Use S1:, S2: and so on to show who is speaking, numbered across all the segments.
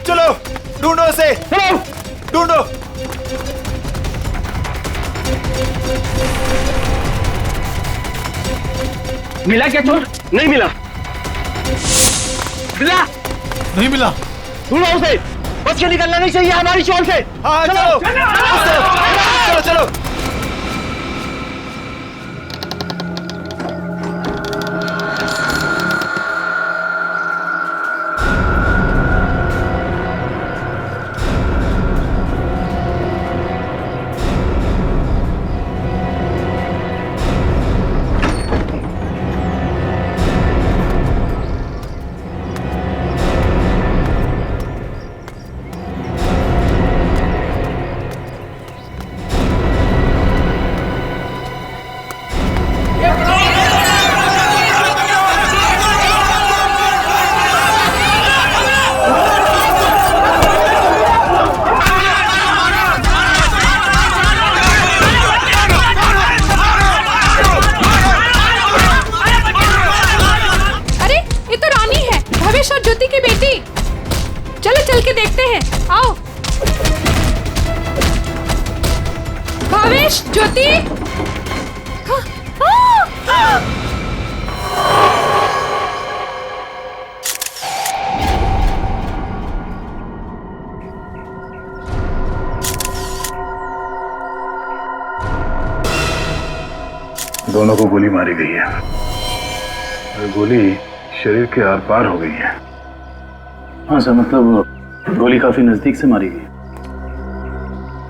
S1: चलो ढूंढो उसे, ढूंढो।
S2: मिला क्या चोर? नहीं मिला। मिला?
S1: नहीं मिला।
S2: ढूंढो उसे, बच के निकलना नहीं चाहिए हमारी शॉल से।
S1: हाँ चलो चलो चलो।
S3: चल के देखते हैं, आओ। भावेश, ज्योति।
S4: दोनों को गोली मारी गई है और गोली शरीर के आर पार हो गई है।
S5: हाँ सर, मतलब गोली काफी नजदीक से मारी गई।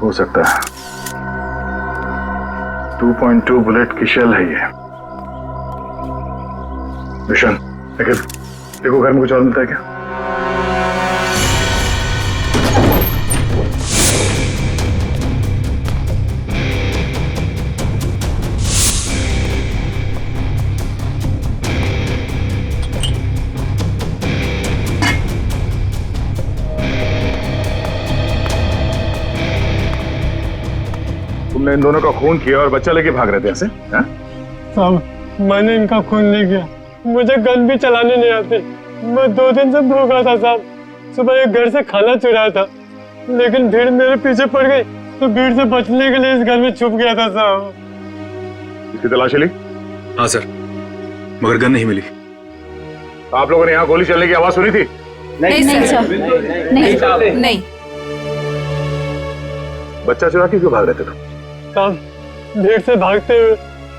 S4: हो सकता है 2.2 बुलेट की शेल है ये। विशन, देखो घर में कुछ और मिलता है क्या? तुमने इन दोनों का खून किया और बच्चा लेके भाग रहे थे ऐसे?
S6: साहब, मैंने इनका खून नहीं किया, मुझे गन भी चलाने नहीं आती। मैं 2 दिन से भूखा था साहब। सुबह एक घर से खाना चुराया था, लेकिन भीड़ मेरे पीछे पड़ गई तो भीड़ से बचने के लिए इस घर में छुप गया था साहब।
S4: इसकी तलाशी ली?
S1: हाँ सर, मगर गन नहीं मिली।
S4: आप लोगों ने यहाँ गोली चलने की आवाज सुनी थी?
S3: नहीं सर, नहीं।
S4: बच्चा चुरा के क्यों भाग रहे थे तुम?
S6: साहब, भीड़ से भागते हुए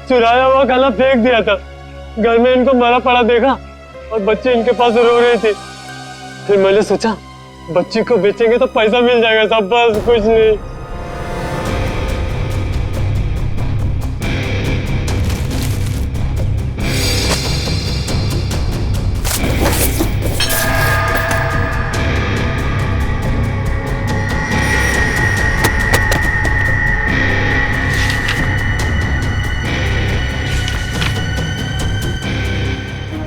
S6: चुराया हुआ खाना फेंक दिया था। घर में इनको मरा पड़ा देखा और बच्चे इनके पास रो रहे थे। फिर मैंने सोचा बच्ची को बेचेंगे तो पैसा मिल जाएगा साहब, बस कुछ नहीं।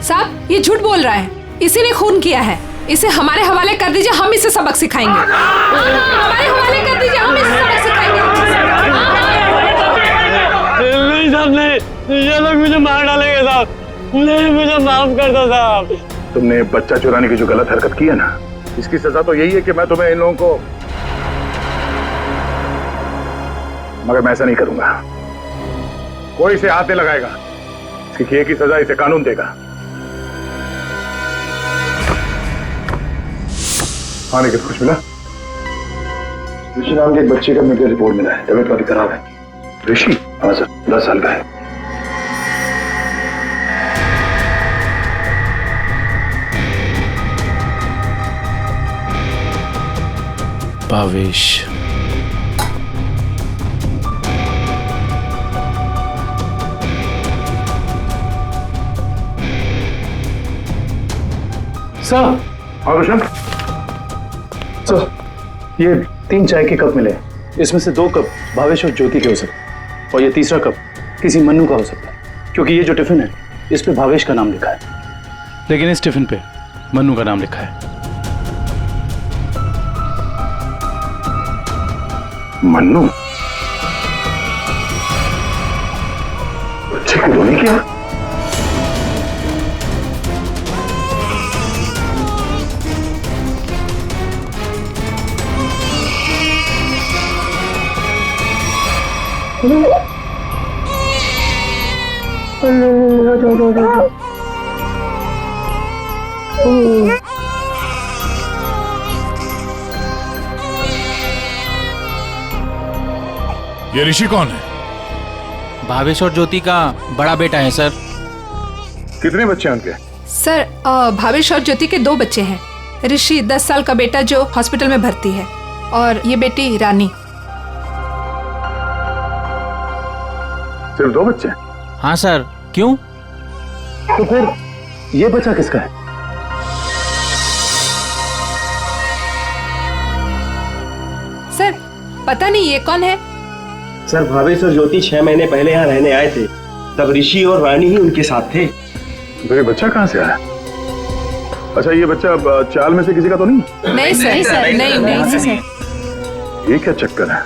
S3: साहब, ये झूठ बोल रहा है, इसी ने खून किया है। इसे हमारे हवाले कर दीजिए, हम इसे सबक सिखाएंगे। हमारे हवाले कर दीजिए, हम इसे सबक सिखाएंगे।
S6: नहीं साहब, नहीं, ये लोग मुझे मार डालेंगे साहब। नहीं, मुझे माफ कर दो साहब।
S4: तुमने बच्चा चुराने की जो गलत हरकत की है ना, इसकी सजा तो यही है कि मैं तुम्हें इन लोगों को, मगर मैं ऐसा नहीं करूंगा। कोई इसे हाथ नहीं लगाएगा। इसकी किए की सजा इसे कानून देगा। हाँ, लेकिन कुछ मिला? ऋषि नाम के एक बच्चे का मेडिकल रिपोर्ट मिला है, तबीयत काफी खराब है। ऋषि? हाँ सर, 10 साल का है।
S5: भावेश, सर।
S4: हाँ रोशन।
S5: सर, ये 3 चाय के कप मिले। इसमें से 2 कप भावेश और ज्योति के हो सकते, और ये तीसरा कप किसी मन्नू का हो सकता है, क्योंकि ये जो टिफिन है इस पे भावेश का नाम लिखा है, लेकिन इस टिफिन पे मन्नू का नाम लिखा है।
S4: मन्नू बच्चे को रोने किया?
S7: ये ऋषि कौन है?
S8: भावेश और ज्योति का बड़ा बेटा है सर।
S4: कितने बच्चे हैं उनके?
S3: सर भावेश और ज्योति के 2 बच्चे हैं। ऋषि 10 साल का बेटा जो हॉस्पिटल में भर्ती है, और ये बेटी रानी।
S4: सिर्फ 2 बच्चे?
S8: हाँ सर, क्यों?
S5: तो फिर ये बच्चा किसका है?
S3: सर पता नहीं ये कौन है।
S2: सर भावेश और ज्योति 6 महीने पहले यहाँ रहने आए थे, तब ऋषि और रानी ही उनके साथ थे।
S4: तो ये बच्चा कहाँ से आया? अच्छा, ये बच्चा चाल में से किसी का तो नहीं?
S3: नहीं सर, नहीं सर।
S4: ये क्या चक्कर है?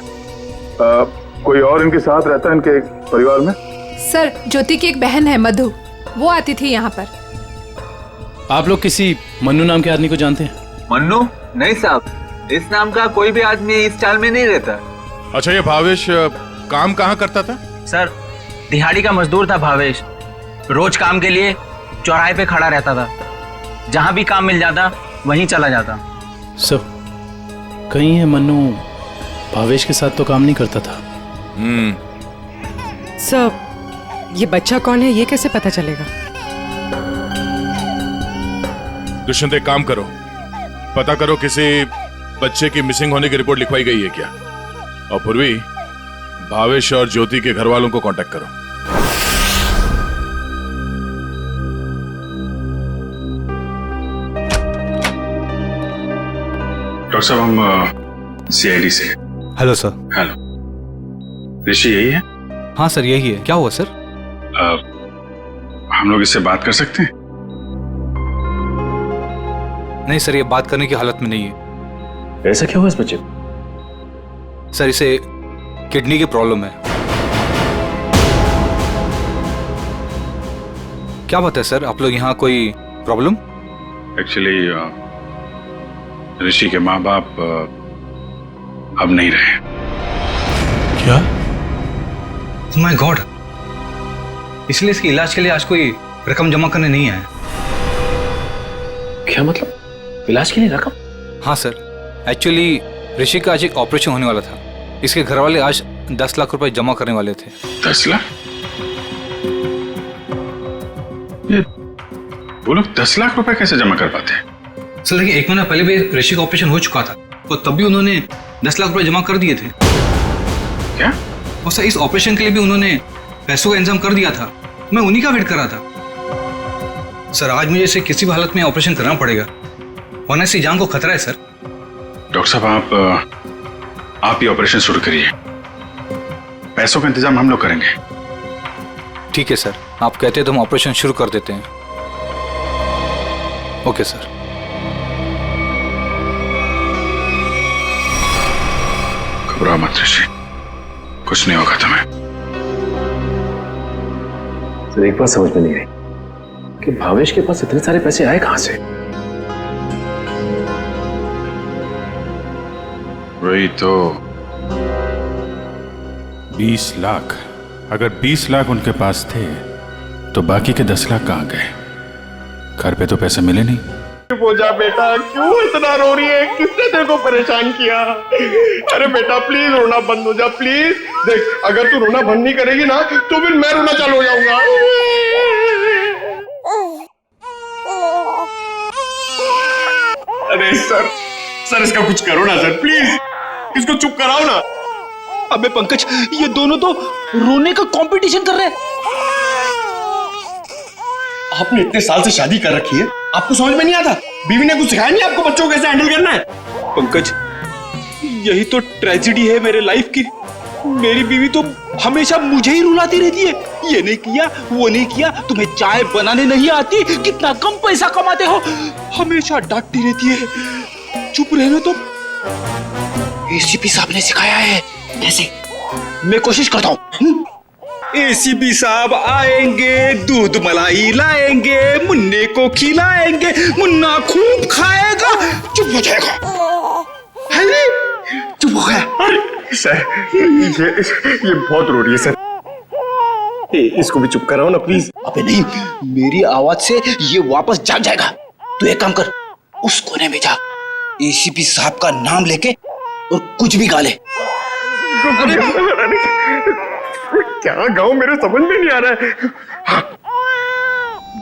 S4: कोई और इनके साथ रहता है इनके परिवार में?
S3: सर ज्योति की एक बहन है मधु, वो आती थी यहाँ पर।
S5: आप लोग किसी मन्नू नाम के आदमी को जानते हैं?
S1: मन्नू? नहीं साहब, इस नाम का कोई भी आदमी इस चाल में नहीं रहता।
S7: अच्छा, ये भावेश काम कहाँ करता था?
S8: सर दिहाड़ी का मजदूर था भावेश। रोज काम के लिए चौराहे पे खड़ा रहता था, जहां भी काम मिल जाता वहीं चला जाता।
S5: सब कहीं है मन्नू भावेश के साथ तो काम नहीं करता था।
S9: सर, ये बच्चा कौन है ये कैसे पता चलेगा?
S7: दुष्यंत, एक काम करो, पता करो किसी बच्चे की मिसिंग होने की रिपोर्ट लिखवाई गई है क्या, और पूर्वी भावेश और ज्योति के घर वालों को कांटेक्ट करो।
S1: डॉक्टर साहब, हम सीआईडी से।
S10: Hello sir.
S1: हेलो, ऋषि यही है?
S10: हाँ सर, यही है। क्या हुआ सर?
S1: हम लोग इससे बात कर सकते हैं?
S10: नहीं सर, ये बात करने की हालत में नहीं है।
S5: ऐसा क्या हुआ इस बच्चे को?
S10: सर, इसे किडनी की प्रॉब्लम है। क्या बात है सर, आप लोग यहाँ कोई प्रॉब्लम?
S1: एक्चुअली ऋषि के माँ बाप अब नहीं रहे।
S10: क्या? माय गॉड, इसलिए इसके इलाज के लिए आज कोई रकम जमा करने नहीं आया।
S5: क्या मतलब? इलाज के लिए रकम?
S10: हाँ सर, एक्चुअली ऋषि का आज एक ऑपरेशन होने वाला था। इसके घर वाले आज 10 लाख रुपए जमा करने वाले थे।
S1: 10 लाख? ये वो लोग 10 लाख रुपए कैसे जमा कर पाते हैं?
S10: सर लेकिन 1 महीना पहले भी ऋषि का ऑपरेशन हो चुका था, और तब भी उन्होंने 10 लाख रुपए जमा कर दिए थे।
S1: क्या?
S10: और सर, इस ऑपरेशन के लिए भी उन्होंने पैसों का इंतजाम कर दिया था। मैं उन्हीं का वेट कर रहा था। सर आज मुझे इसे किसी भी हालत में ऑपरेशन करना पड़ेगा, वरना इसकी जान को खतरा है सर।
S1: डॉक्टर साहब, आप ये ऑपरेशन शुरू करिए, पैसों का इंतजाम हम लोग करेंगे।
S10: ठीक है सर, आप कहते हैं तो हम ऑपरेशन शुरू कर देते हैं। Okay sir.
S1: घबराओ मत ऋषि, कुछ नहीं होगा तुम्हें।
S5: सर एक बात समझ में नहीं आई कि भावेश के पास इतने सारे पैसे आए कहां से?
S1: वही तो।
S7: 20 लाख। अगर 20 लाख उनके पास थे तो बाकी के 10 लाख कहाँ गए? घर पे तो पैसे मिले नहीं।
S6: पूजा बेटा, क्यों इतना रो रही है? किसने तेरे को परेशान किया? अरे बेटा प्लीज रोना बंद हो जा, प्लीज। देख, अगर तू रोना बंद नहीं करेगी ना तो फिर मैं रोना चालू हो जाऊंगा। अरे सर इसका कुछ करो ना सर, प्लीज इसको चुप कराओ ना।
S8: अबे पंकज, ये दोनों तो रोने का कंपटीशन कर रहे हैं।
S6: आपने इतने साल से शादी कर रखी है,
S2: आपको समझ में नहीं आता? बीवी ने कुछ सिखाया नहीं आपको बच्चों को कैसे हैंडल करना है?
S11: पंकज, यही तो ट्रेजेडी है मेरे लाइफ की। मेरी बीवी तो हमेशा मुझे ही रुलाती रहती है, ये नहीं किया, वो नहीं किया, तुम्हें चाय बनाने नहीं आती, कितना कम पैसा कमाते हो, हमेशा डांटती रहती है। चुप रहना तो एसीपी साहब ने सिखाया है। कैसे? मैं कोशिश करता हूँ। एसीपी साहब आएंगे, दूध मलाई लाएंगे, मुन्ने को खिलाएंगे, मुन्ना खूब खाएगा, चुप हो जाएगा। है चुप हो गया।
S2: अरे सर, ये बहुत रो रही है सर। इसको भी चुप कराओ ना प्लीज।
S11: अबे नहीं, मेरी आवाज से ये वापस जाग जाएगा। तू एक काम कर, उस कोने में जा, एसीपी साहब का नाम लेके और कुछ भी गा ले।
S2: क्या गाँव, मेरे समझ में नहीं आ रहा है। हाँ।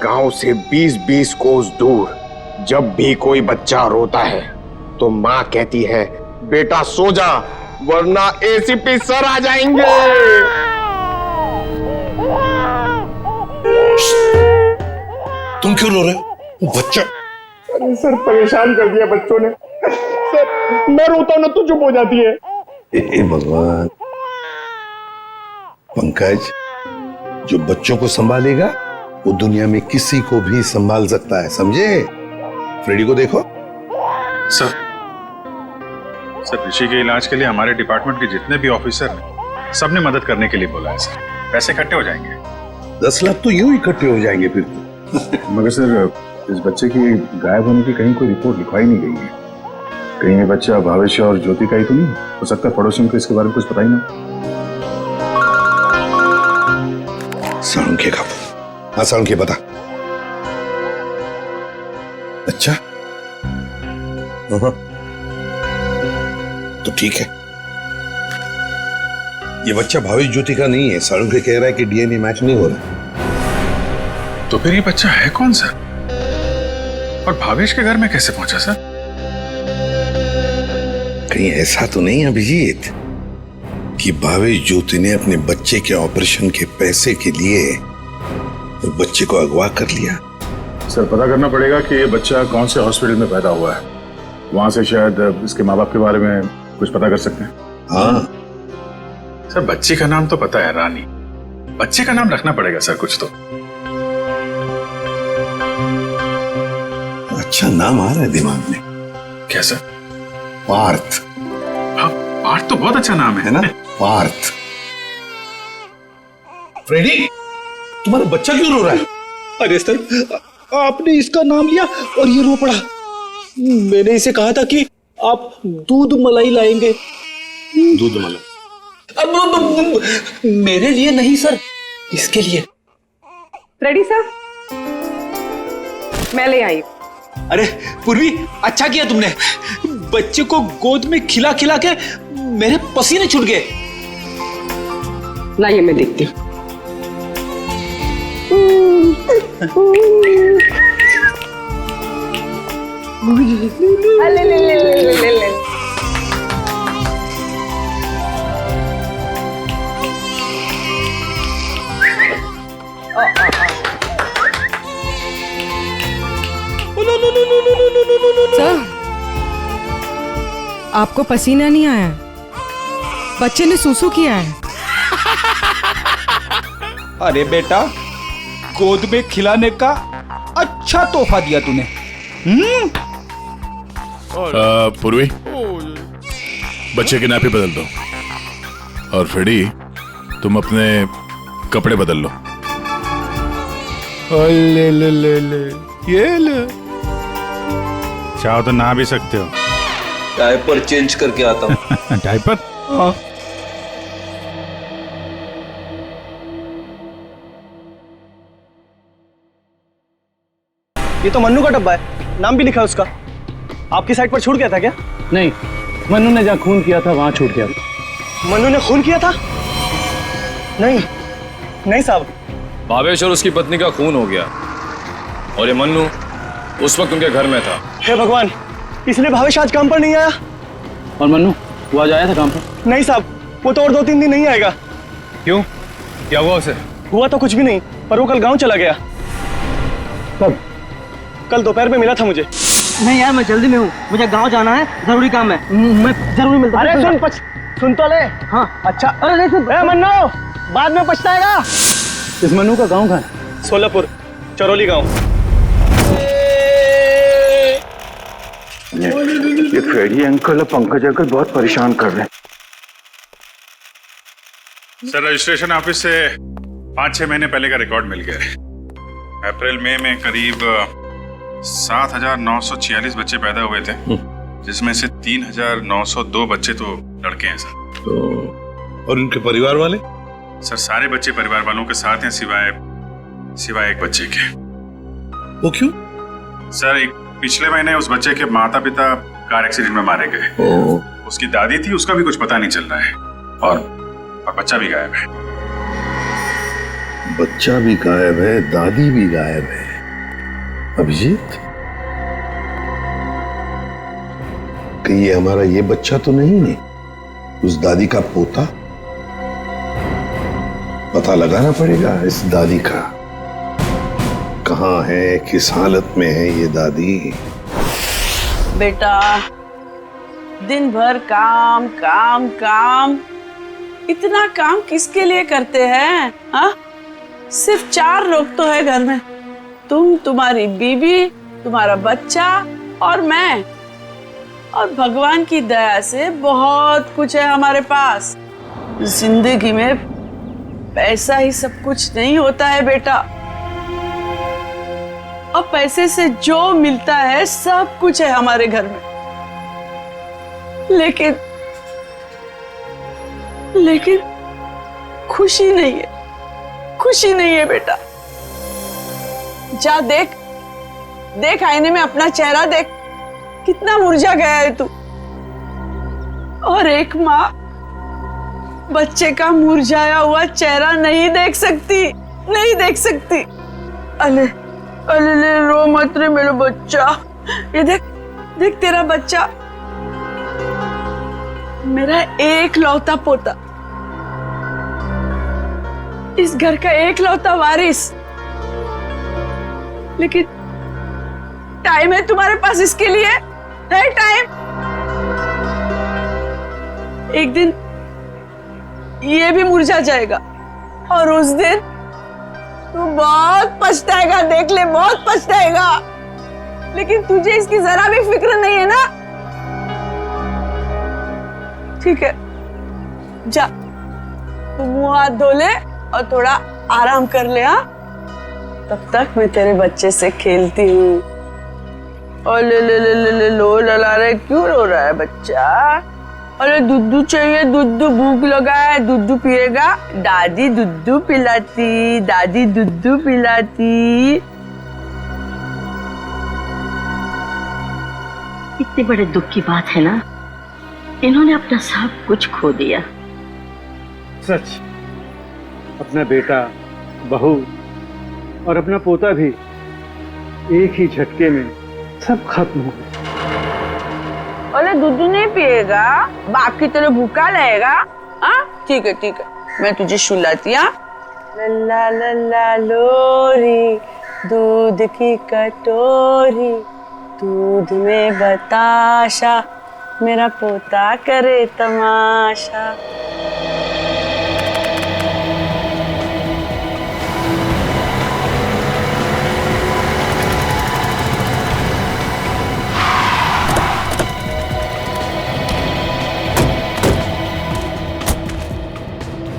S2: गांव से 20-20 कोस दूर जब भी कोई बच्चा रोता है तो माँ कहती है, बेटा सो जा वरना एसीपी सर आ जाएंगे।
S4: तुम क्यों रो रहे हो? बच्चा।
S2: अरे सर, परेशान कर दिया बच्चों ने। सर, मैं रोता हूं ना तो चुप हो जाती है।
S4: हे भगवान। पंकज, जो बच्चों को संभालेगा वो दुनिया में किसी को भी संभाल सकता है, समझे? फ्रेडी को देखो।
S1: सर, ऋषि के इलाज के लिए हमारे डिपार्टमेंट के जितने भी ऑफिसर हैं, सबने मदद करने के लिए बोला है सर। पैसे इकट्ठे हो जाएंगे।
S4: 10 लाख तो यूं इकट्ठे हो जाएंगे फिर।
S5: मगर सर, इस बच्चे की गायब होने की कहीं कोई रिपोर्ट लिखवाई नहीं गई है। कहीं ये बच्चा भावेश और ज्योति का ही तो नहीं हो सकता? पड़ोसियों को इसके बारे में कुछ पता ही ना।
S4: साळुंखे का। हाँ साळुंखे, बता। अच्छा, तो ठीक है। ये बच्चा भावेश ज्योति का नहीं है। साळुंखे कह रहा है कि डीएनए मैच नहीं हो रहा।
S1: तो फिर ये बच्चा है कौन सर? और भावेश के घर में कैसे पहुंचा सर?
S4: कहीं ऐसा तो नहीं अभिजीत कि भावेश ज्योति ने अपने बच्चे के ऑपरेशन के पैसे के लिए तो बच्चे को अगवा कर लिया?
S5: सर, पता करना पड़ेगा कि ये बच्चा कौन से हॉस्पिटल में पैदा हुआ है। वहां से शायद इसके माँ बाप के बारे में कुछ पता कर सकते हैं।
S4: हाँ
S1: सर, बच्ची का नाम तो पता है, रानी। बच्चे का नाम रखना पड़ेगा सर कुछ तो।
S4: अच्छा नाम आ रहा है दिमाग में।
S1: क्या सर?
S4: पार्थ।
S1: हाँ, पार्थ तो बहुत अच्छा नाम है
S4: ना? पार्थ। फ्रेडी, तुम्हारा बच्चा क्यों रो रहा है?
S11: अरे सर, आपने इसका नाम लिया और ये रो पड़ा। मैंने इसे कहा था कि आप दूध मलाई लाएंगे।
S4: दूध मलाई?
S11: अब मेरे लिए नहीं सर, इसके लिए।
S3: रेडी सर, मैं ले आई।
S11: अरे पूर्वी, अच्छा किया तुमने। बच्चे को गोद में खिला खिला के मेरे पसीने छूट गए।
S3: लाइए मैं देखती हूँ। ले ले ले ले ले ले।
S9: सर, आपको पसीना नहीं आया? बच्चे ने सूसू किया है।
S11: अरे बेटा, गोद में खिलाने का अच्छा तोहफा दिया तूने।
S7: पूर्वी, बच्चे की नापी बदल दो। और फ्रेडी, तुम अपने कपड़े बदल लो।
S6: ले ले ले ले, ये ले।
S1: चाहो तो नहा भी सकते हो।
S11: डायपर चेंज करके आता हूँ।
S1: डायपर?
S11: हाँ।
S2: ये तो मन्नू का डब्बा है, नाम भी लिखा है उसका। आपकी साइड पर छूट गया था क्या?
S5: नहीं, मन्नू ने जहाँ खून किया था वहां छूट गया।
S2: मन्नू ने खून किया था? नहीं नहीं साहब।
S12: भावेश और उसकी पत्नी का खून हो गया और ये मन्नू उस वक्त उनके घर में था।
S2: हे भगवान, इसलिए भावेश आज काम पर नहीं आया।
S5: और मन्नू, वो आज आया था काम पर?
S2: नहीं साहब, वो तो और 2-3 दिन नहीं आएगा।
S12: क्यों? क्या हुआ उसे?
S2: हुआ तो कुछ भी नहीं, पर वो कल गांव चला गया।
S5: कब?
S6: कल दोपहर में मिला था मुझे।
S13: नहीं यार, मैं जल्दी में हूँ, मुझे गांव जाना है, जरूरी काम है, मैं जरूरी मिलता हूँ।
S6: अरे सुन तो ले। हाँ अच्छा। अरे नहीं सुन, मन्नू बाद में पछताएगा। इस मन्नू का गांव कहाँ है? सोलापुर, चरौली गांव।
S5: ये फ्रेडी अंकल और पंकज अंकल बहुत परेशान कर रहे हैं।
S1: सर रजिस्ट्रेशन ऑफिस से 5-6 महीने पहले का रिकॉर्ड मिल गया है। अप्रैल मई में करीब 7,946 बच्चे पैदा हुए थे, जिसमें से 3,902 बच्चे तो लड़के हैं सर।
S4: तो और उनके परिवार वाले?
S1: सर सारे बच्चे परिवार वालों के साथ हैं सिवाय एक बच्चे के।
S4: वो क्यों?
S1: सर एक पिछले महीने उस बच्चे के माता पिता कार एक्सीडेंट में मारे गए। उसकी दादी थी, उसका भी कुछ पता नहीं चल रहा है, और बच्चा भी गायब है।
S4: बच्चा भी गायब है, दादी भी गायब है। अभिजीत, कहीं ये हमारा ये बच्चा तो नहीं है? उस दादी का पोता? पता लगाना पड़ेगा इस दादी का, कहाँ है, किस हालत में है ये दादी।
S14: बेटा दिन भर काम काम काम, इतना काम किसके लिए करते हैं? हाँ, सिर्फ 4 लोग तो है घर में, तुम, तुम्हारी बीवी, तुम्हारा बच्चा और मैं। और भगवान की दया से बहुत कुछ है हमारे पास। जिंदगी में पैसा ही सब कुछ नहीं होता है बेटा, और पैसे से जो मिलता है सब कुछ है हमारे घर में। लेकिन खुशी नहीं है, खुशी नहीं है बेटा। जा देख आईने में अपना चेहरा देख, कितना मुरझा गया है तू। और एक माँ बच्चे का मुरझाया हुआ चेहरा नहीं देख सकती। अले रो मत रे मेरा बच्चा। ये देख तेरा बच्चा, मेरा एकलौता पोता, इस घर का एकलौता वारिस। लेकिन टाइम है तुम्हारे पास इसके लिए? है टाइम? एक दिन ये भी मुरझा जाएगा, और उस दिन तू बहुत पछताएगा, देख ले बहुत पछताएगा। लेकिन तुझे इसकी जरा भी फिक्र नहीं है ना? ठीक है, जा तू मुंह हाथ धो ले और थोड़ा आराम कर ले। हाँ, तब तक मैं तेरे बच्चे से खेलती हूँ। और ले लो लला रहे, क्यों रो रहा है बच्चा? अरे दूध चाहिए, दूध, भूख लगा है, दूध पिएगा? दादी दूध पिलाती, दादी दूध पिलाती।
S15: इतने बड़े दुख की बात है ना, इन्होंने अपना सब कुछ खो दिया।
S5: सच, अपना बेटा, बहू और अपना पोता भी एक ही झटके में सब खत्म हो गया।
S14: अरे दूध नहीं पिएगा? बाप की तरह भूखा रहेगा? हाँ ठीक है, मैं तुझे सुलाती। लल्ला लल्ला लोरी, दूध की कटोरी, दूध में बताशा, मेरा पोता करे तमाशा।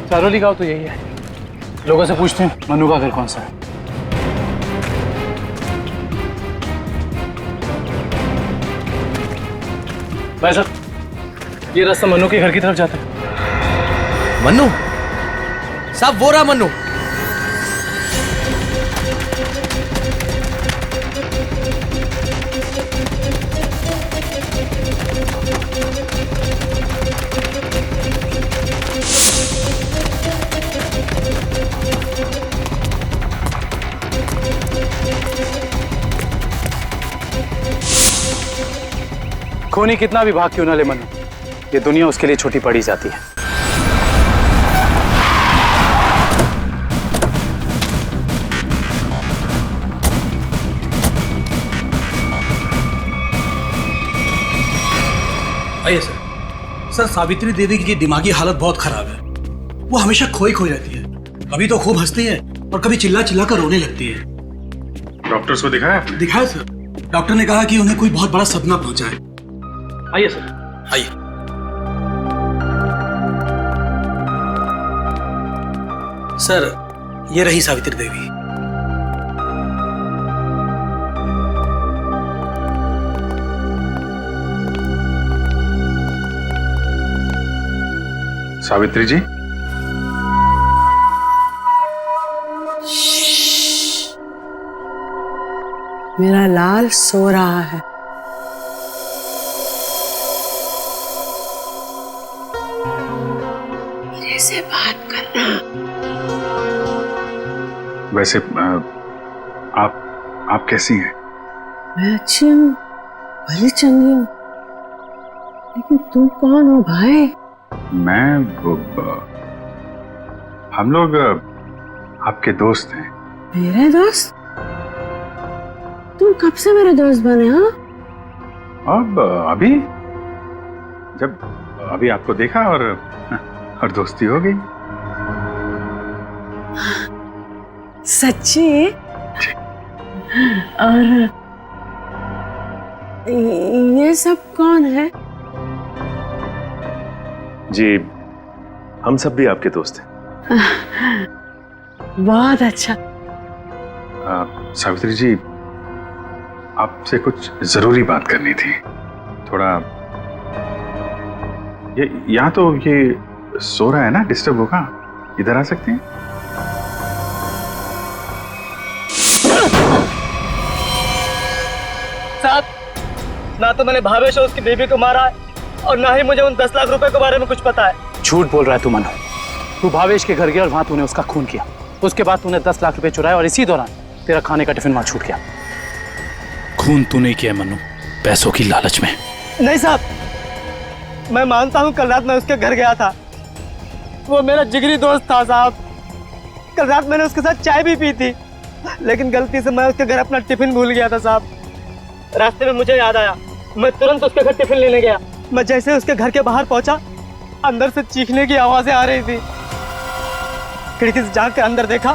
S5: चरौली गांव तो यही है। लोगों से पूछते हैं मनु का घर कौन सा है। भाई साहब, ये रास्ता मनु के घर की तरफ जाता है।
S16: मनु साहब, वो रहा मनु।
S5: खूनी कितना भी भाग क्यों ना ले मनु, ये दुनिया उसके लिए छोटी पड़ी जाती है।
S10: आइए सर। सर, सावित्री देवी की दिमागी हालत बहुत खराब है। वो हमेशा खोई खोई रहती है, कभी तो खूब हंसती है और कभी चिल्ला चिल्ला कर रोने लगती है।
S1: डॉक्टर्स को दिखाया आपने?
S10: दिखाया सर। डॉक्टर ने कहा कि उन्हें कोई बहुत बड़ा सदमा पहुंचा है। आइए सर, आइए। सर, ये रही सावित्री देवी।
S1: सावित्री जी,
S14: मेरा लाल सो रहा है। मेरे से बात करना।
S1: वैसे आप कैसी हैं?
S14: मैं अच्छी हूँ, भली चंगी हूँ, लेकिन तुम कौन हो भाई?
S1: हम लोग आपके दोस्त हैं।
S14: मेरे दोस्त? तुम कब से मेरे दोस्त बने? हाँ,
S1: अब अभी आपको देखा और दोस्ती हो गई।
S14: सच्ची? और ये सब कौन है?
S17: जी, हम सब भी आपके दोस्त हैं।
S14: बहुत अच्छा।
S1: सावित्री जी, आपसे कुछ जरूरी बात करनी थी। थोड़ा यहाँ तो ये सो रहा है ना, डिस्टर्ब होगा। इधर आ सकते हैं?
S13: साहब, ना तो मैंने भावेश और उसकी बेबी को मारा है और ना ही मुझे उन 10 लाख रुपए के बारे में कुछ पता है।
S5: झूठ बोल रहा है तू मनु। तू भावेश के घर गया और वहां तूने उसका खून किया। उसके बाद तूने 10 लाख रुपए चुराए और इसी दौरान तेरा खाने का टिफिन वहां छूट गया। खून तू नहीं किया मनु, पैसों की लालच में।
S13: नहीं साहब, मैं मानता हूँ कल रात मैं उसके घर गया था। वो मेरा जिगरी दोस्त था साहब। कल रात मैंने उसके साथ चाय भी पी थी, लेकिन गलती से मैं उसके घर अपना टिफिन भूल गया था साहब। रास्ते में मुझे याद आया, मैं तुरंत उसके घर टिफिन लेने गया। मैं जैसे उसके घर के बाहर पहुंचा, अंदर से चीखने की आवाजें आ रही थी। खिड़की से झांक कर अंदर देखा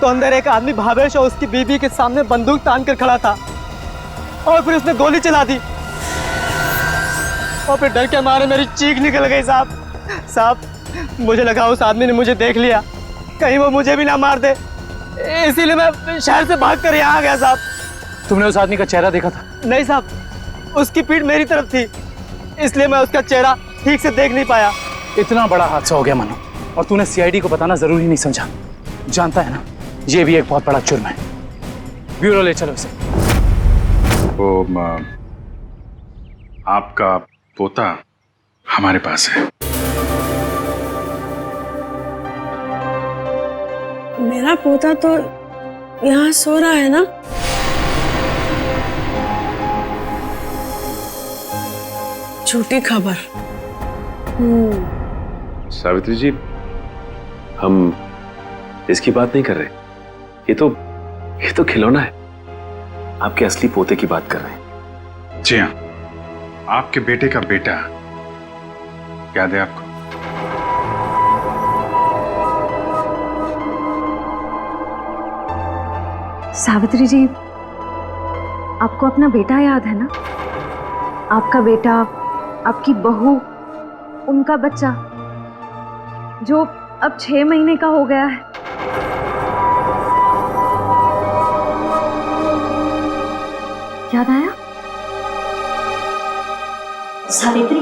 S13: तो अंदर एक आदमी भावेश और उसकी बीबी के सामने बंदूक तान कर खड़ा था और फिर उसने गोली चला दी और फिर डर के मारे मेरी चीख निकल गई साहब। मुझे लगा उस आदमी ने मुझे देख लिया, कहीं वो मुझे भी ना मार दे, इसीलिए मैं शहर से भागकर यहाँ आ गया साहब।
S5: तुमने उस आदमी का चेहरा देखा था?
S13: नहीं साहब, उसकी पीठ मेरी तरफ थी, इसलिए मैं उसका चेहरा ठीक से देख नहीं पाया।
S5: इतना बड़ा हादसा हो गया मनु, और तूने सीआईडी को बताना जरूरी नहीं समझा। जानता है ना, ये भी एक बहुत बड़ा जुर्म है। ब्यूरो ले चलो इसे।
S1: आपका पोता हमारे पास है।
S14: मेरा पोता तो यहाँ सो रहा है ना? झूठी खबर।
S17: सावित्री जी, हम इसकी बात नहीं कर रहे। ये तो खिलौना है। आपके असली पोते की बात कर रहे हैं।
S1: जी हाँ, आपके बेटे का बेटा। याद है आपको?
S18: सावित्री जी, आपको अपना बेटा याद है ना? आपका बेटा, आपकी बहू, उनका बच्चा जो अब 6 महीने का हो गया है। याद आया?
S15: सावित्री,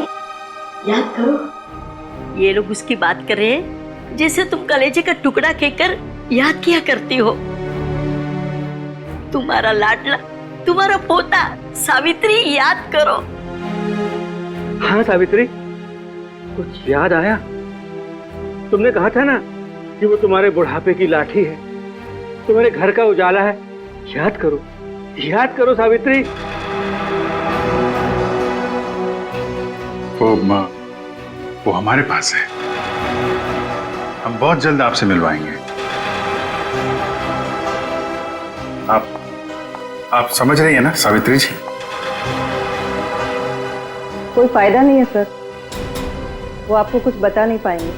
S15: याद करो। ये लोग उसकी बात कर रहे हैं जैसे तुम कलेजे का टुकड़ा कहकर याद किया करती हो। तुम्हारा लाडला, तुम्हारा पोता सावित्री, याद करो।
S13: हाँ सावित्री, कुछ याद आया? तुमने कहा था ना कि वो तुम्हारे बुढ़ापे की लाठी है, तुम्हारे घर का उजाला है। याद करो, याद करो सावित्री।
S1: वो हमारे पास है। हम बहुत जल्द आपसे मिलवाएंगे। आप समझ रही हैं ना सावित्री जी?
S19: कोई फायदा नहीं है सर, वो आपको कुछ बता नहीं पाएंगे।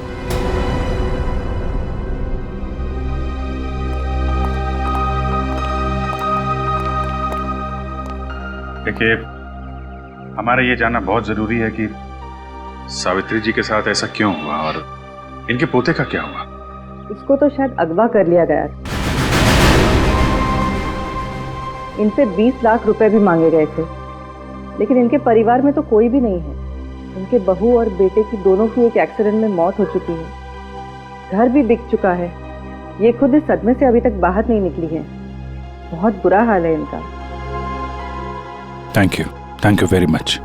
S1: देखिए, हमारा ये जानना बहुत जरूरी है कि सावित्री जी के साथ ऐसा क्यों हुआ और इनके पोते का क्या हुआ।
S19: उसको तो शायद अगवा कर लिया गया। इनसे 20 लाख रुपए भी मांगे गए थे, लेकिन इनके परिवार में तो कोई भी नहीं है। इनके बहू और बेटे की दोनों की एक एक्सीडेंट में मौत हो चुकी है। घर भी बिक चुका है। ये खुद इस सदमे से अभी तक बाहर नहीं निकली है। बहुत बुरा हाल है इनका।
S1: Thank you very much.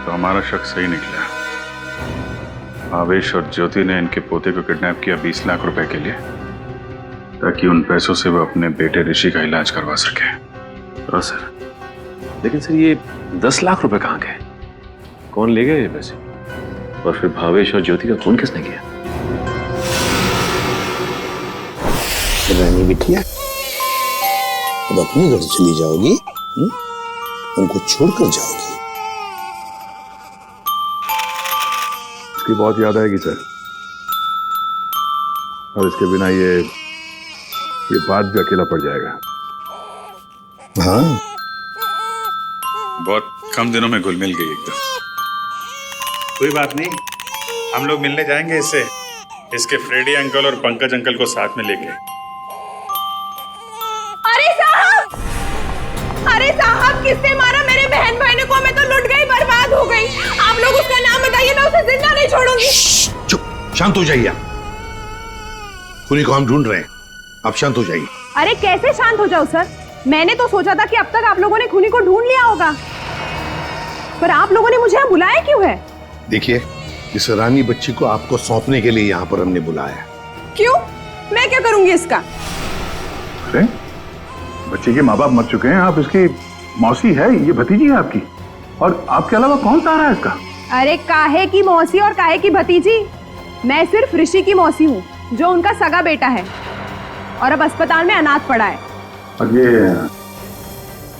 S1: तो हमारा शक सही निकला। भावेश और ज्योति ने इनके पोते को किडनैप किया 20 लाख रुपए के लिए, ताकि उन पैसों से वो अपने बेटे ऋषि का इलाज करवा सके।
S17: हाँ सर, लेकिन सर ये 10 लाख रुपए कहाँ गए? कौन ले गए ये पैसे? और फिर भावेश और ज्योति का खून किसने किया?
S4: रानी बिटिया, अब अपने घर चली जाओगी? उनको छोड़कर जाओगी?
S20: इसकी बहुत याद आएगी सर, और इसके बिना ये बाद भी अकेला पड़ जाएगा।
S4: हाँ,
S1: बहुत कम दिनों में घुल मिल गई एकदम। कोई बात नहीं, हम लोग मिलने जाएंगे इससे, इसके फ्रेडी अंकल और पंकज अंकल को साथ में लेके।
S3: अरे साहब, किसने मारा मेरे बहन भाई को? मैं तो लुट गई, बर्बाद हो गई। आप लोग उसका नाम बताइए, मैं उसे जिंदा नहीं छोड़ूंगी।
S4: चुप, शांत हो जाइए आप। खूनी को हम ढूंढ रहे हैं, आप शांत हो जाइए।
S3: अरे कैसे शांत हो जाओ सर? मैंने तो सोचा था कि अब तक आप लोगों ने खूनी को ढूंढ लिया होगा, पर आप लोगों ने मुझे यहाँ बुलाया क्यों है?
S4: देखिए, इस रानी बच्ची को आपको सौंपने के लिए यहाँ पर हमने बुलाया।
S3: क्यों? मैं क्या करूंगी इसका?
S20: अरे बच्चे के माँ बाप मर चुके हैं, आप इसकी मौसी है, ये भतीजी है आपकी, और आपके अलावा कौन सा आ रहा है इसका?
S3: अरे काहे की मौसी और काहे की भतीजी? मैं सिर्फ ऋषि की मौसी हूँ, जो उनका सगा बेटा है और अब अस्पताल में अनाथ पड़ा है।
S20: और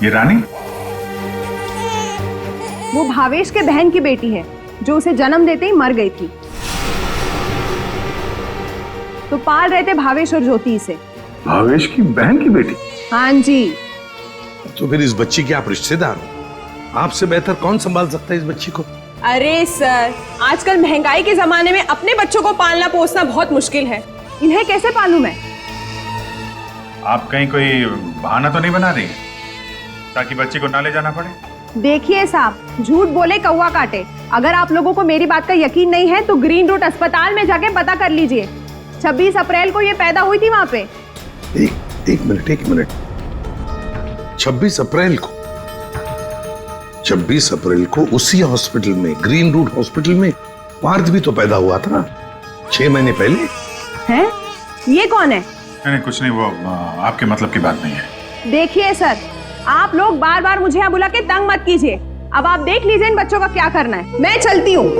S20: ये रानी?
S3: वो भावेश के बहन की बेटी है, जो उसे जन्म देते ही मर गई थी। तो पाल रहे थे भावेश और ज्योति से।
S20: भावेश की बहन की बेटी?
S3: हाँ जी।
S4: तो फिर इस बच्ची के आप रिश्तेदार हो, आपसे बेहतर कौन संभाल सकता है इस बच्ची को?
S3: अरे सर, आजकल महंगाई के जमाने में अपने बच्चों को पालना पोसना बहुत मुश्किल है। इन्हें कैसे पालूं मैं?
S1: आप कहीं कोई बहाना तो नहीं बना रही ताकि बच्ची को ना ले जाना पड़े?
S3: देखिए साहब, झूठ बोले कौवा काटे। अगर आप लोगों को मेरी बात का यकीन नहीं है तो ग्रीन रूट अस्पताल में जाके पता कर लीजिए। 26 अप्रैल को ये पैदा हुई थी वहां पे।
S4: एक मिनट। 26 अप्रैल को उसी हॉस्पिटल में, ग्रीन रूट हॉस्पिटल में पार्थ भी तो पैदा हुआ था 6 महीने पहले।
S3: हैं? ये कौन है?
S1: नहीं कुछ नहीं, वो आपके मतलब की बात नहीं है।
S3: देखिए सर, आप लोग बार बार मुझे यहाँ बुला के तंग मत कीजिए। अब आप देख लीजिए इन बच्चों का क्या करना है। मैं चलती हूँ।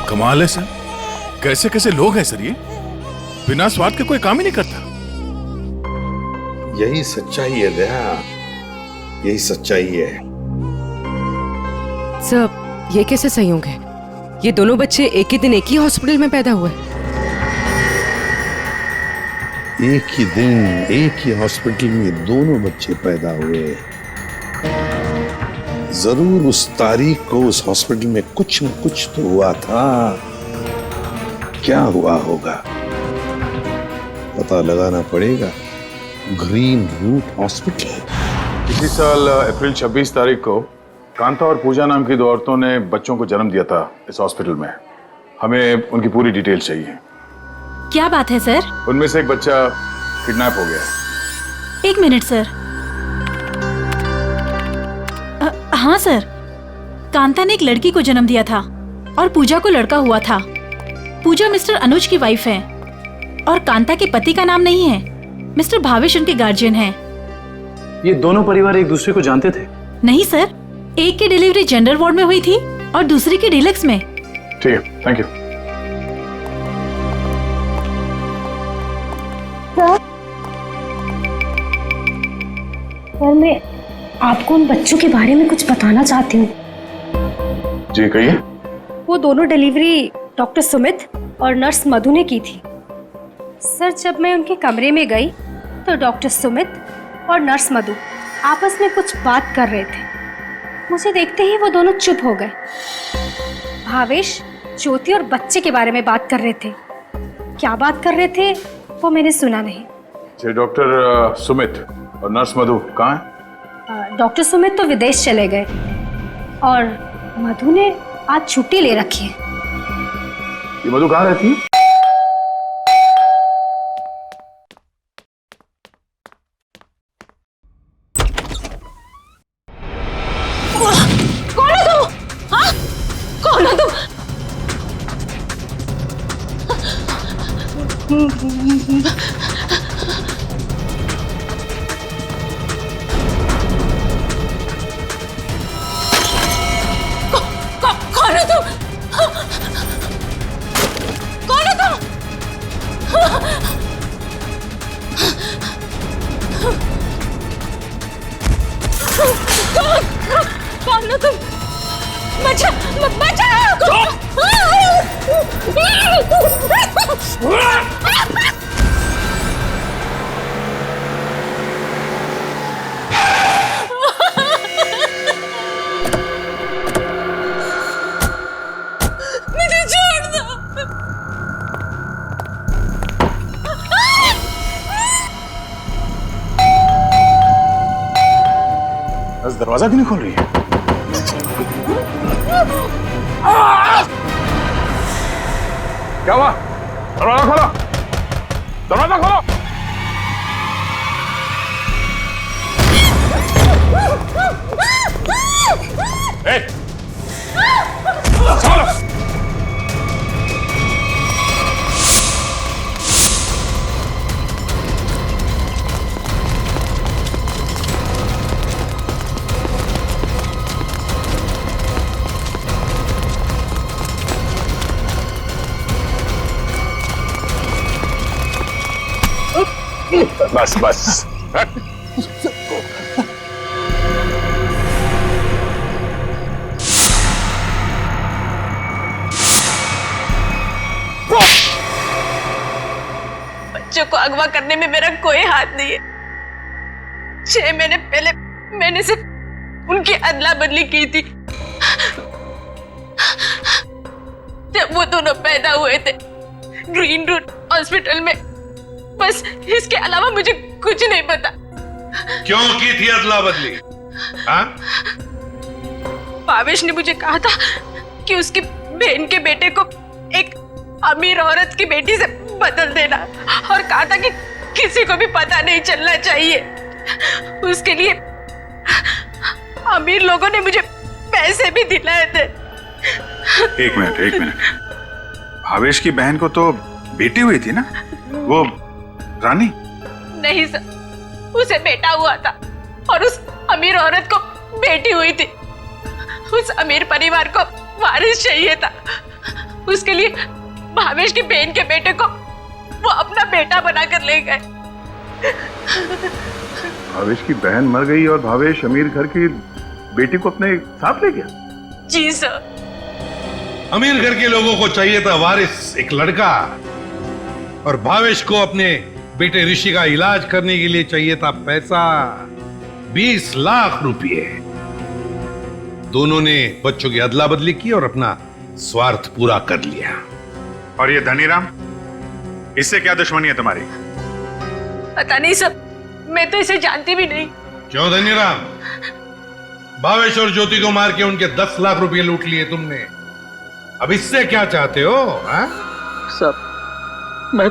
S7: कमाल है सर, कैसे कैसे लोग हैं सर ये, बिना स्वार्थ के कोई काम ही नहीं करता।
S4: यही सच्चाई है दया, यही सच्चाई है।
S9: सब ये कैसे संयोग है? ये दोनों बच्चे एक ही दिन एक ही हॉस्पिटल में पैदा हुए।
S4: एक ही दिन एक ही हॉस्पिटल में दोनों बच्चे पैदा हुए। जरूर उस तारीख को उस हॉस्पिटल में कुछ न कुछ तो हुआ था। क्या हुआ होगा पता लगाना पड़ेगा। Green route hospital.
S20: इसी साल अप्रैल 26 तारीख को कांता और पूजा नाम की 2 औरतों ने बच्चों को जन्म दिया था इस हॉस्पिटल में। हमें उनकी पूरी डिटेल चाहिए।
S21: क्या बात है सर?
S20: उनमें से एक बच्चा किडनैप हो गया।
S21: 1 मिनट सर। हाँ सर, कांता ने एक लड़की को जन्म दिया था और पूजा को लड़का हुआ था। पूजा मिस्टर अनुज की वाइफ है और कांता के पति का नाम नहीं है। मिस्टर भावेश उनके गार्जियन हैं।
S5: ये दोनों परिवार एक दूसरे को जानते थे?
S21: नहीं सर, एक की डिलीवरी जनरल वार्ड में हुई थी और दूसरी की डिलक्स में।
S20: ठीक है, थैंक यू।
S8: सर मैं आपको उन बच्चों के बारे में कुछ बताना चाहती हूँ।
S20: जी कहिए।
S8: वो दोनों डिलीवरी डॉक्टर सुमित और नर्स मधु ने की थी। सर जब मैं उनके कमरे में गई तो डॉक्टर सुमित और नर्स मधु आपस में कुछ बात कर रहे थे। मुझे देखते ही वो दोनों चुप हो गए। भावेश, ज्योति और बच्चे के बारे में बात कर रहे थे। क्या बात कर रहे थे वो मैंने सुना नहीं।
S20: जी डॉक्टर सुमित और नर्स मधु कहाँ हैं?
S8: डॉक्टर सुमित तो विदेश चले गए और मधु ने आज छुट्टी ले रखी है।
S20: ये मधु कहाँ रहती है?
S21: कौन हो तुम? हाँ? कौन हो तुम? कौन हो तुम? कौन हो तुम? कौन हो तुम? बचा मुझे छोड़ दो।
S20: बस दरवाजा क्यों नहीं खोल रही है? क्या हुआ? दरवाजा खोलो, दरवाजा खोलो। चलो। बस बस।
S14: बच्चों को अगवा करने में मेरा कोई हाथ नहीं है। 6 महीने पहले मैंने सिर्फ उनकी अदला बदली की थी। जब वो दोनों पैदा हुए थे ग्रीन रूट हॉस्पिटल में। बस इसके अलावा मुझे कुछ नहीं पता।
S4: क्यों की थी अदला बदली? हाँ?
S14: भावेश ने मुझे कहा था कि उसकी बहन के बेटे को एक अमीर औरत की बेटी से बदल देना और कहा था कि किसी को भी पता नहीं चलना चाहिए। उसके लिए अमीर लोगों ने मुझे पैसे भी दिलाए थे।
S1: एक मिनट। भावेश की बहन को तो बेटी हुई थी ना, वो रानी?
S14: नहीं सर, उसे बेटा हुआ था और उस अमीर औरत को बेटी हुई थी। उस अमीर परिवार को वारिस चाहिए था। उसके लिए भावेश की बहन के बेटे को वो अपना बेटा बनाकर ले गए।
S20: भावेश की बहन मर गई और भावेश अमीर घर की बेटी को अपने साथ ले गया?
S14: जी सर।
S4: अमीर घर के लोगों को चाहिए था वारिस, एक लड़का, और भावेश को अपने बेटे ऋषि का इलाज करने के लिए चाहिए था पैसा, 20 लाख रुपए। दोनों ने बच्चों की अदला बदली की और अपना स्वार्थ पूरा कर लिया।
S1: और ये धनीराम, इससे क्या दुश्मनी है तुम्हारी?
S14: पता नहीं सर, मैं तो इसे जानती भी नहीं।
S4: क्यों धनीराम? भावेश और ज्योति को मार के उनके 10 लाख रुपए लूट लिए तुमने। अब इससे क्या चाहते हो? हाँ?
S5: सर मैं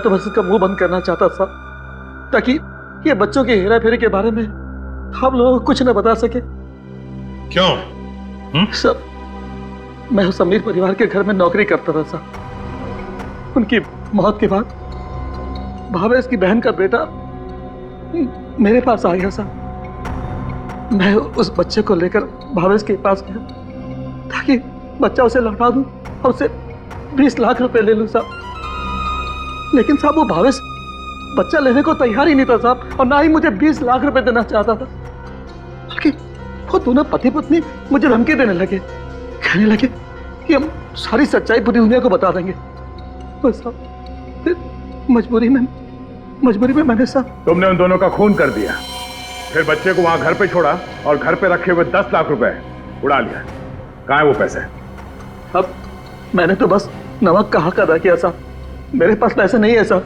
S5: तो बस इसका मुंह बंद करना चाहता था ताकि ये बच्चों के हेरा फेरी के बारे में हम लोगों को कुछ न बता सके।
S4: क्यों?
S5: सर मैं उस अमीर परिवार के घर में नौकरी करता था सर। उनकी मौत के बाद भावेश की बहन का बेटा मेरे पास आ गया सर। मैं उस बच्चे को लेकर भावेश के पास गया
S13: बच्चा उसे लौटा दूं और उसे 20 लाख रुपए ले लूं साहब। लेकिन साहब वो भावेश बच्चा लेने को तैयार ही नहीं था साहब, और ना ही मुझे 20 लाख रुपए देना चाहता था। बल्कि वो दोनों पति पत्नी मुझे धमकी देने लगे, कहने लगे कि हम सारी सच्चाई पूरी दुनिया को बता देंगे। बस साहब फिर मजबूरी में मैंने साहब।
S20: तुमने उन दोनों का खून कर दिया, फिर बच्चे को वहां घर पे छोड़ा और घर पे रखे हुए 10 लाख रुपए उड़ा लिया। कहाँ है वो पैसे?
S13: अब मैंने तो बस नमक का हक अदा किया साहब, मेरे पास पैसे नहीं है साहब,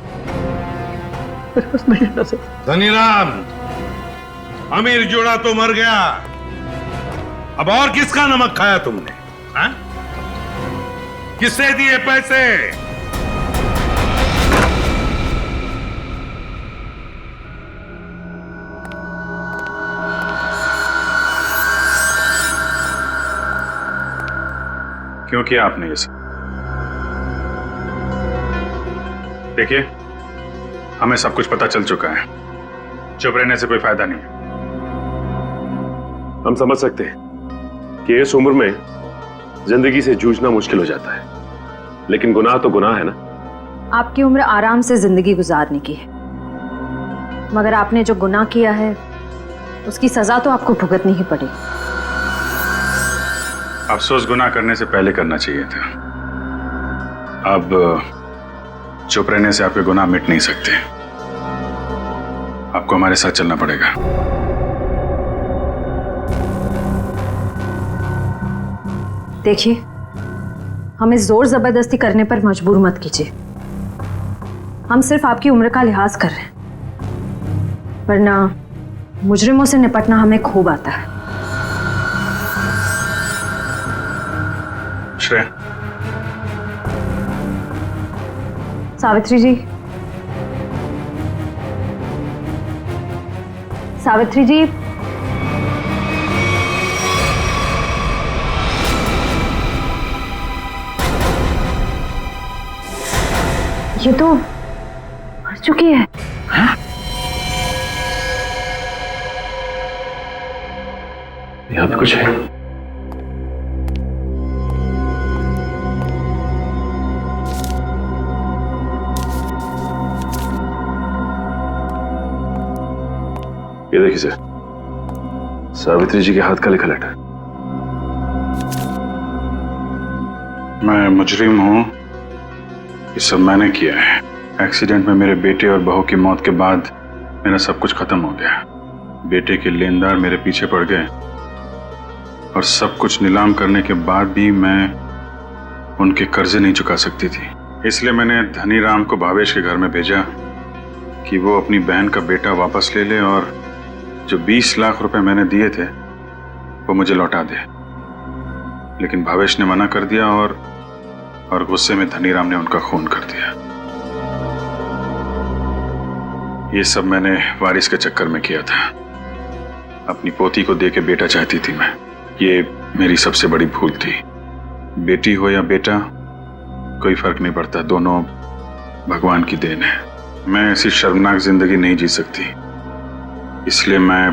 S13: मेरे पास नहीं है पैसे।
S4: धनीराम, अमीर जोड़ा तो मर गया, अब और किसका नमक खाया तुमने? हाँ? किससे दिए पैसे?
S1: क्यों किया आपने ये सब? देखिए, हमें सब कुछ पता चल चुका है, चुप रहने से कोई फायदा नहीं है।
S17: हम समझ सकते हैं कि इस उम्र में जिंदगी से जूझना मुश्किल हो जाता है, लेकिन गुनाह तो गुनाह है ना।
S18: आपकी उम्र आराम से जिंदगी गुजारने की है, मगर आपने जो गुनाह किया है उसकी सजा तो आपको भुगतनी ही पड़ेगी।
S1: अफसोस गुनाह करने से पहले करना चाहिए था। अब चुप रहने से आपके गुनाह मिट नहीं सकते, आपको हमारे साथ चलना पड़ेगा।
S18: देखिए, हमें जोर जबरदस्ती करने पर मजबूर मत कीजिए। हम सिर्फ आपकी उम्र का लिहाज कर रहे हैं, वरना मुजरिमों से निपटना हमें खूब आता है।
S1: श्रेया,
S18: सावित्री जी, सावित्री जी, ये तो मर चुकी है।
S17: हाँ? यहाँ पे कुछ है। ये देखिए सर, सावित्री जी के हाथ का लिखा लेटर।
S1: मैं मुजरिम हूं, ये सब मैंने किया है। एक्सीडेंट में मेरे बेटे और बहू की मौत के बाद मेरा सब कुछ खत्म हो गया। बेटे के लेनदार मेरे पीछे पड़ गए और सब कुछ नीलाम करने के बाद भी मैं उनके कर्जे नहीं चुका सकती थी। इसलिए मैंने धनीराम को भावेश के घर में भेजा कि वो अपनी बहन का बेटा वापस ले ले और जो 20 लाख रुपए मैंने दिए थे वो मुझे लौटा दे। लेकिन भावेश ने मना कर दिया और गुस्से में धनीराम ने उनका खून कर दिया। ये सब मैंने वारिस के चक्कर में किया था। अपनी पोती को दे के बेटा चाहती थी मैं। ये मेरी सबसे बड़ी भूल थी। बेटी हो या बेटा, कोई फर्क नहीं पड़ता, दोनों भगवान की देन है। मैं ऐसी शर्मनाक जिंदगी नहीं जी सकती, इसलिए मैं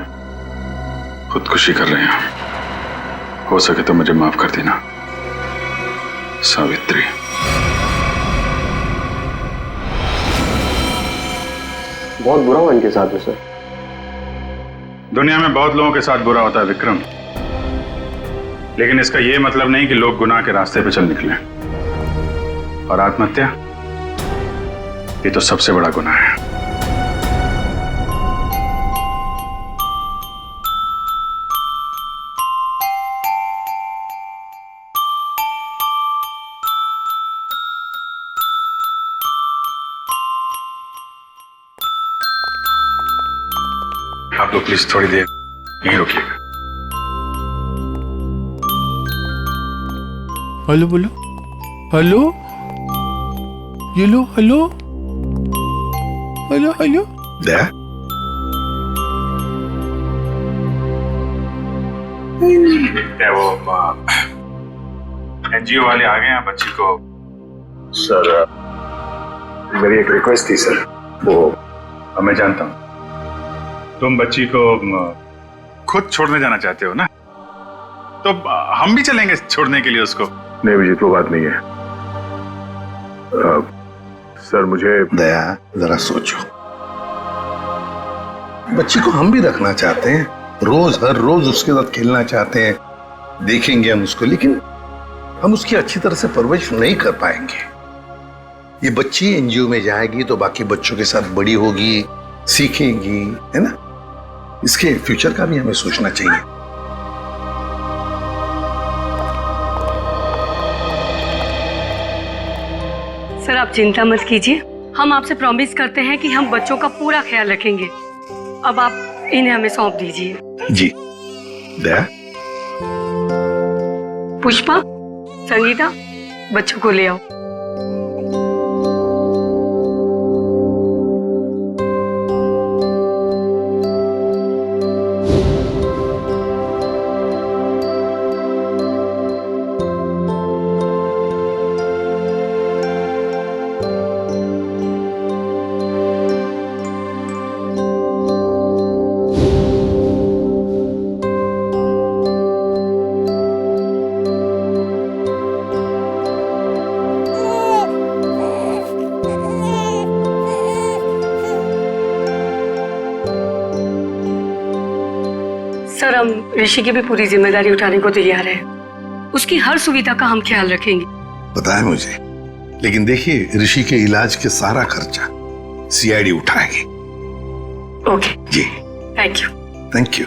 S1: खुदकुशी कर रही हूं। हो सके तो मुझे माफ कर देना सावित्री।
S17: बहुत बुरा हुआ इनके साथ में सर।
S1: दुनिया में बहुत लोगों के साथ बुरा होता है विक्रम, लेकिन इसका यह मतलब नहीं कि लोग गुनाह के रास्ते पे चल निकले। और आत्महत्या, ये तो सबसे बड़ा गुनाह है। आप लोग प्लीज थोड़ी देर यहीं रुकिएगा।
S11: हेलो बोलो, हेलो, ये लो, हेलो, हेलो, हेलो।
S4: दया,
S1: वो एनजीओ वाले आ गए हैं बच्ची को।
S17: सर मेरी एक रिक्वेस्ट थी सर।
S1: वो मैं जानता हूँ तुम बच्ची को खुद छोड़ने जाना चाहते हो ना, तो हम भी चलेंगे छोड़ने के लिए उसको।
S20: नहीं अभिजीत, वो बात नहीं है। सर मुझे
S4: दया, जरा सोचो, बच्ची को हम भी रखना चाहते हैं, रोज हर रोज उसके साथ खेलना चाहते हैं, देखेंगे हम उसको, लेकिन हम उसकी अच्छी तरह से परवरिश नहीं कर पाएंगे। ये बच्ची एनजीओ में जाएगी तो बाकी बच्चों के साथ बड़ी होगी, सीखेगी, है ना? इसके फ्यूचर का भी हमें सोचना चाहिए।
S12: सर आप चिंता मत कीजिए, हम आपसे प्रॉमिस करते हैं कि हम बच्चों का पूरा ख्याल रखेंगे। अब आप इन्हें हमें सौंप दीजिए।
S4: जी। दया,
S12: पुष्पा, संगीता, बच्चों को ले आओ। सर हम ऋषि की भी पूरी जिम्मेदारी उठाने को तैयार हैं। उसकी हर सुविधा का हम ख्याल रखेंगे।
S4: पता है मुझे, लेकिन देखिए ऋषि के इलाज के सारा खर्चा सीआईडी उठाएगी।
S12: ओके
S4: जी।
S12: Thank you.
S4: Thank you.